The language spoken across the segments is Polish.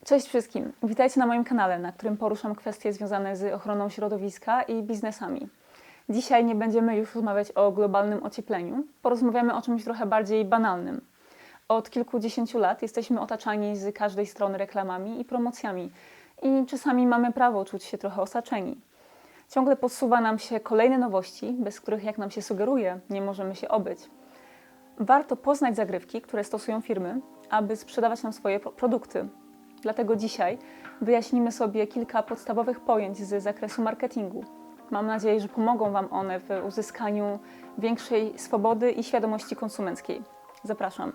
Cześć wszystkim, witajcie na moim kanale, na którym poruszam kwestie związane z ochroną środowiska i biznesami. Dzisiaj nie będziemy już rozmawiać o globalnym ociepleniu, porozmawiamy o czymś trochę bardziej banalnym. Od kilkudziesięciu lat jesteśmy otaczani z każdej strony reklamami i promocjami i czasami mamy prawo czuć się trochę osaczeni. Ciągle podsuwa nam się kolejne nowości, bez których, jak nam się sugeruje, nie możemy się obyć. Warto poznać zagrywki, które stosują firmy, aby sprzedawać nam swoje produkty. Dlatego dzisiaj wyjaśnimy sobie kilka podstawowych pojęć z zakresu marketingu. Mam nadzieję, że pomogą Wam one w uzyskaniu większej swobody i świadomości konsumenckiej. Zapraszam.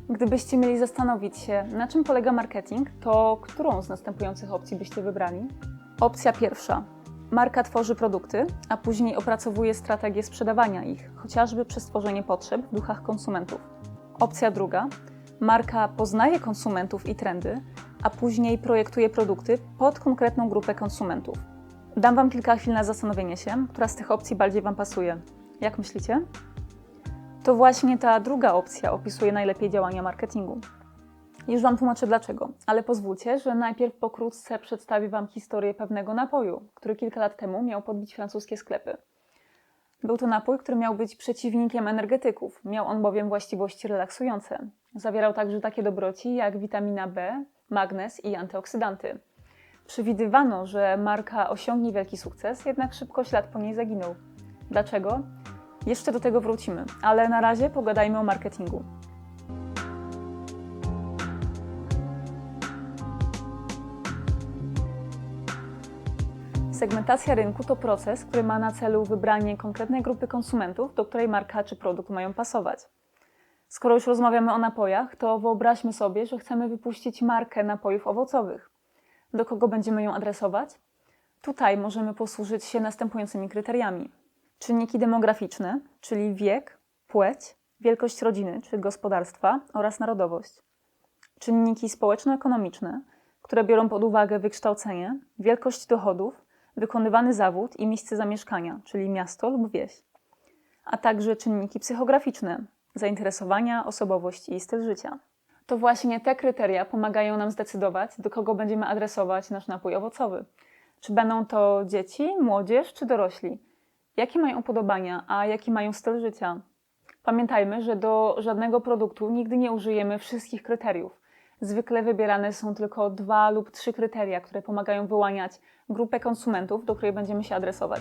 Gdybyście mieli zastanowić się, na czym polega marketing, to którą z następujących opcji byście wybrali? Opcja pierwsza. Marka tworzy produkty, a później opracowuje strategię sprzedawania ich, chociażby przez tworzenie potrzeb w duchach konsumentów. Opcja druga. Marka poznaje konsumentów i trendy, a później projektuje produkty pod konkretną grupę konsumentów. Dam Wam kilka chwil na zastanowienie się, która z tych opcji bardziej Wam pasuje. Jak myślicie? To właśnie ta druga opcja opisuje najlepiej działania marketingu. Już Wam tłumaczę dlaczego, ale pozwólcie, że najpierw pokrótce przedstawię Wam historię pewnego napoju, który kilka lat temu miał podbić francuskie sklepy. Był to napój, który miał być przeciwnikiem energetyków, miał on bowiem właściwości relaksujące. Zawierał także takie dobroci jak witamina B, magnez i antyoksydanty. Przewidywano, że marka osiągnie wielki sukces, jednak szybko ślad po niej zaginął. Dlaczego? Jeszcze do tego wrócimy, ale na razie pogadajmy o marketingu. Segmentacja rynku to proces, który ma na celu wybranie konkretnej grupy konsumentów, do której marka czy produkt mają pasować. Skoro już rozmawiamy o napojach, to wyobraźmy sobie, że chcemy wypuścić markę napojów owocowych. Do kogo będziemy ją adresować? Tutaj możemy posłużyć się następującymi kryteriami. Czynniki demograficzne, czyli wiek, płeć, wielkość rodziny czy gospodarstwa oraz narodowość. Czynniki społeczno-ekonomiczne, które biorą pod uwagę wykształcenie, wielkość dochodów, wykonywany zawód i miejsce zamieszkania, czyli miasto lub wieś. A także czynniki psychograficzne, zainteresowania, osobowość i styl życia. To właśnie te kryteria pomagają nam zdecydować, do kogo będziemy adresować nasz napój owocowy. Czy będą to dzieci, młodzież czy dorośli? Jakie mają upodobania, a jaki mają styl życia? Pamiętajmy, że do żadnego produktu nigdy nie użyjemy wszystkich kryteriów. Zwykle wybierane są tylko 2 lub 3 kryteria, które pomagają wyłaniać grupę konsumentów, do której będziemy się adresować.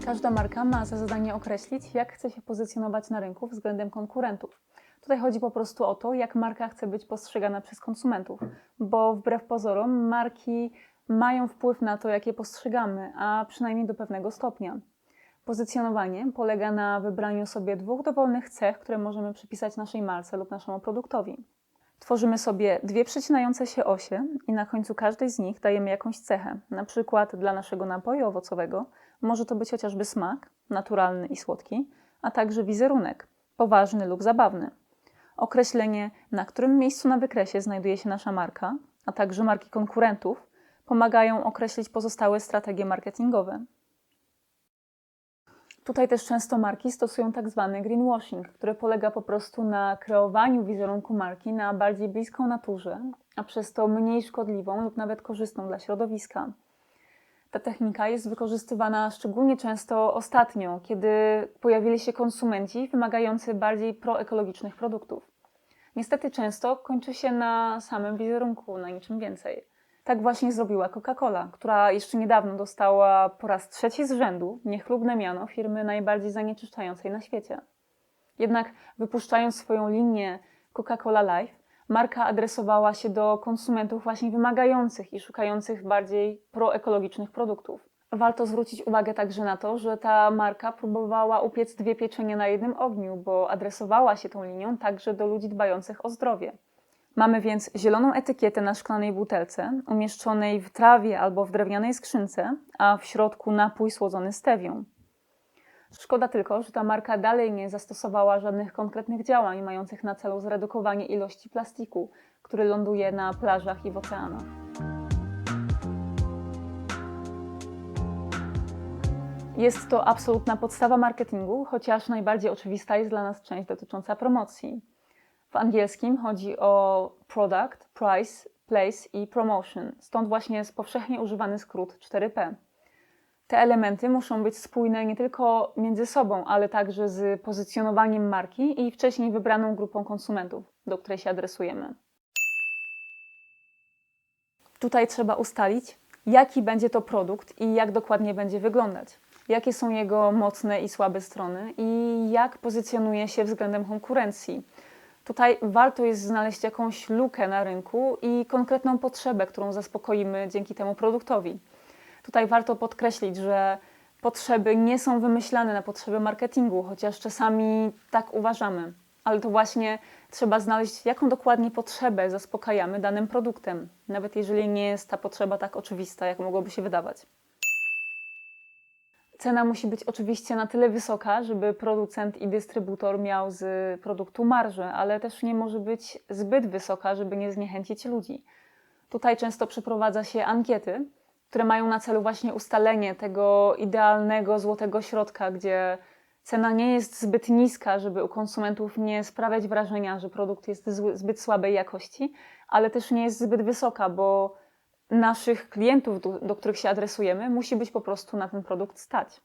Każda marka ma za zadanie określić, jak chce się pozycjonować na rynku względem konkurentów. Tutaj chodzi po prostu o to, jak marka chce być postrzegana przez konsumentów, bo wbrew pozorom marki mają wpływ na to, jak je postrzegamy, a przynajmniej do pewnego stopnia. Pozycjonowanie polega na wybraniu sobie 2 dowolnych cech, które możemy przypisać naszej marce lub naszemu produktowi. Tworzymy sobie 2 przecinające się osie i na końcu każdej z nich dajemy jakąś cechę. Na przykład dla naszego napoju owocowego może to być chociażby smak, naturalny i słodki, a także wizerunek, poważny lub zabawny. Określenie, na którym miejscu na wykresie znajduje się nasza marka, a także marki konkurentów, pomagają określić pozostałe strategie marketingowe. Tutaj też często marki stosują tak zwany greenwashing, który polega po prostu na kreowaniu wizerunku marki na bardziej bliską naturze, a przez to mniej szkodliwą lub nawet korzystną dla środowiska. Ta technika jest wykorzystywana szczególnie często ostatnio, kiedy pojawili się konsumenci wymagający bardziej proekologicznych produktów. Niestety często kończy się na samym wizerunku, na niczym więcej. Tak właśnie zrobiła Coca-Cola, która jeszcze niedawno dostała po raz 3 z rzędu niechlubne miano firmy najbardziej zanieczyszczającej na świecie. Jednak wypuszczając swoją linię Coca-Cola Life, marka adresowała się do konsumentów właśnie wymagających i szukających bardziej proekologicznych produktów. Warto zwrócić uwagę także na to, że ta marka próbowała upiec 2 pieczenie na jednym ogniu, bo adresowała się tą linią także do ludzi dbających o zdrowie. Mamy więc zieloną etykietę na szklanej butelce, umieszczonej w trawie albo w drewnianej skrzynce, a w środku napój słodzony stewią. Szkoda tylko, że ta marka dalej nie zastosowała żadnych konkretnych działań mających na celu zredukowanie ilości plastiku, który ląduje na plażach i w oceanach. Jest to absolutna podstawa marketingu, chociaż najbardziej oczywista jest dla nas część dotycząca promocji. W angielskim chodzi o product, price, place i promotion, stąd właśnie jest powszechnie używany skrót 4P. Te elementy muszą być spójne nie tylko między sobą, ale także z pozycjonowaniem marki i wcześniej wybraną grupą konsumentów, do której się adresujemy. Tutaj trzeba ustalić, jaki będzie to produkt i jak dokładnie będzie wyglądać, jakie są jego mocne i słabe strony i jak pozycjonuje się względem konkurencji. Tutaj warto jest znaleźć jakąś lukę na rynku i konkretną potrzebę, którą zaspokoimy dzięki temu produktowi. Tutaj warto podkreślić, że potrzeby nie są wymyślane na potrzeby marketingu, chociaż czasami tak uważamy. Ale to właśnie trzeba znaleźć, jaką dokładnie potrzebę zaspokajamy danym produktem, nawet jeżeli nie jest ta potrzeba tak oczywista, jak mogłoby się wydawać. Cena musi być oczywiście na tyle wysoka, żeby producent i dystrybutor miał z produktu marżę, ale też nie może być zbyt wysoka, żeby nie zniechęcić ludzi. Tutaj często przeprowadza się ankiety, które mają na celu właśnie ustalenie tego idealnego złotego środka, gdzie cena nie jest zbyt niska, żeby u konsumentów nie sprawiać wrażenia, że produkt jest zbyt słabej jakości, ale też nie jest zbyt wysoka, bo naszych klientów, do których się adresujemy, musi być po prostu na ten produkt stać.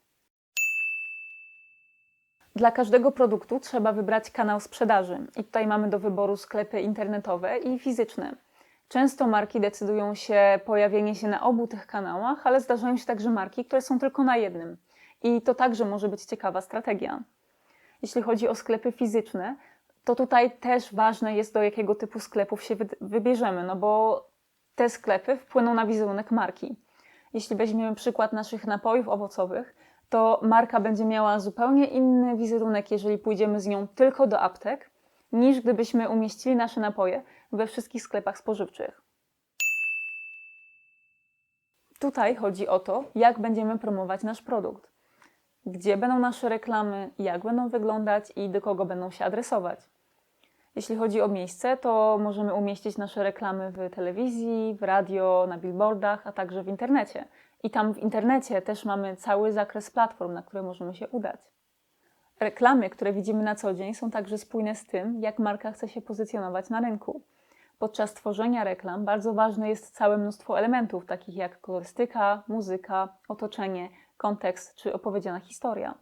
Dla każdego produktu trzeba wybrać kanał sprzedaży i tutaj mamy do wyboru sklepy internetowe i fizyczne. Często marki decydują się pojawienie się na obu tych kanałach, ale zdarzają się także marki, które są tylko na jednym. I to także może być ciekawa strategia. Jeśli chodzi o sklepy fizyczne, to tutaj też ważne jest, do jakiego typu sklepów się wybierzemy, no bo te sklepy wpłyną na wizerunek marki. Jeśli weźmiemy przykład naszych napojów owocowych, to marka będzie miała zupełnie inny wizerunek, jeżeli pójdziemy z nią tylko do aptek, niż gdybyśmy umieścili nasze napoje we wszystkich sklepach spożywczych. Tutaj chodzi o to, jak będziemy promować nasz produkt. Gdzie będą nasze reklamy, jak będą wyglądać i do kogo będą się adresować. Jeśli chodzi o miejsce, to możemy umieścić nasze reklamy w telewizji, w radio, na billboardach, a także w internecie. I tam w internecie też mamy cały zakres platform, na które możemy się udać. Reklamy, które widzimy na co dzień, są także spójne z tym, jak marka chce się pozycjonować na rynku. Podczas tworzenia reklam bardzo ważne jest całe mnóstwo elementów, takich jak kolorystyka, muzyka, otoczenie, kontekst czy opowiedziana historia.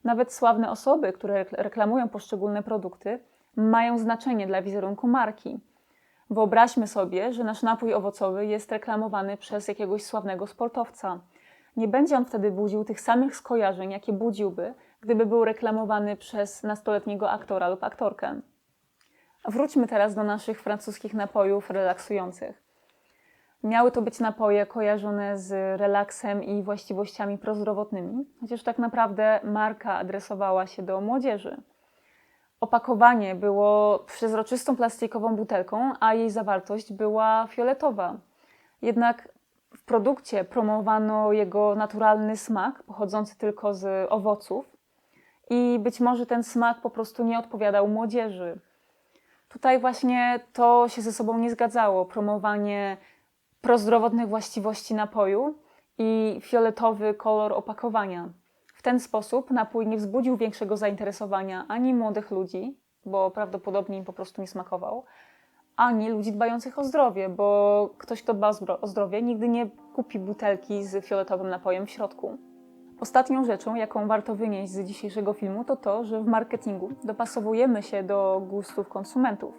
Nawet sławne osoby, które reklamują poszczególne produkty, mają znaczenie dla wizerunku marki. Wyobraźmy sobie, że nasz napój owocowy jest reklamowany przez jakiegoś sławnego sportowca. Nie będzie on wtedy budził tych samych skojarzeń, jakie budziłby, gdyby był reklamowany przez nastoletniego aktora lub aktorkę. Wróćmy teraz do naszych francuskich napojów relaksujących. Miały to być napoje kojarzone z relaksem i właściwościami prozdrowotnymi, chociaż tak naprawdę marka adresowała się do młodzieży. Opakowanie było przezroczystą plastikową butelką, a jej zawartość była fioletowa. Jednak w produkcie promowano jego naturalny smak, pochodzący tylko z owoców i być może ten smak po prostu nie odpowiadał młodzieży. Tutaj właśnie to się ze sobą nie zgadzało. Promowanie prozdrowotnych właściwości napoju i fioletowy kolor opakowania. W ten sposób napój nie wzbudził większego zainteresowania ani młodych ludzi, bo prawdopodobnie im po prostu nie smakował, ani ludzi dbających o zdrowie, bo ktoś, kto dba o zdrowie, nigdy nie kupi butelki z fioletowym napojem w środku. Ostatnią rzeczą, jaką warto wynieść z dzisiejszego filmu, to to, że w marketingu dopasowujemy się do gustów konsumentów.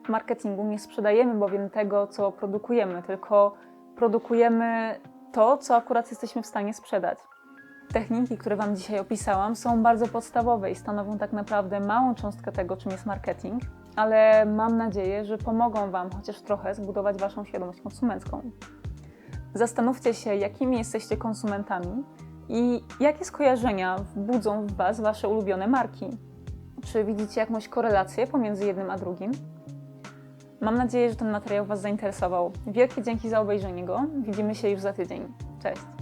W marketingu nie sprzedajemy bowiem tego, co produkujemy, tylko produkujemy to, co akurat jesteśmy w stanie sprzedać. Techniki, które Wam dzisiaj opisałam, są bardzo podstawowe i stanowią tak naprawdę małą cząstkę tego, czym jest marketing, ale mam nadzieję, że pomogą Wam chociaż trochę zbudować Waszą świadomość konsumencką. Zastanówcie się, jakimi jesteście konsumentami i jakie skojarzenia budzą w Was Wasze ulubione marki. Czy widzicie jakąś korelację pomiędzy jednym a drugim? Mam nadzieję, że ten materiał Was zainteresował. Wielkie dzięki za obejrzenie go. Widzimy się już za tydzień. Cześć!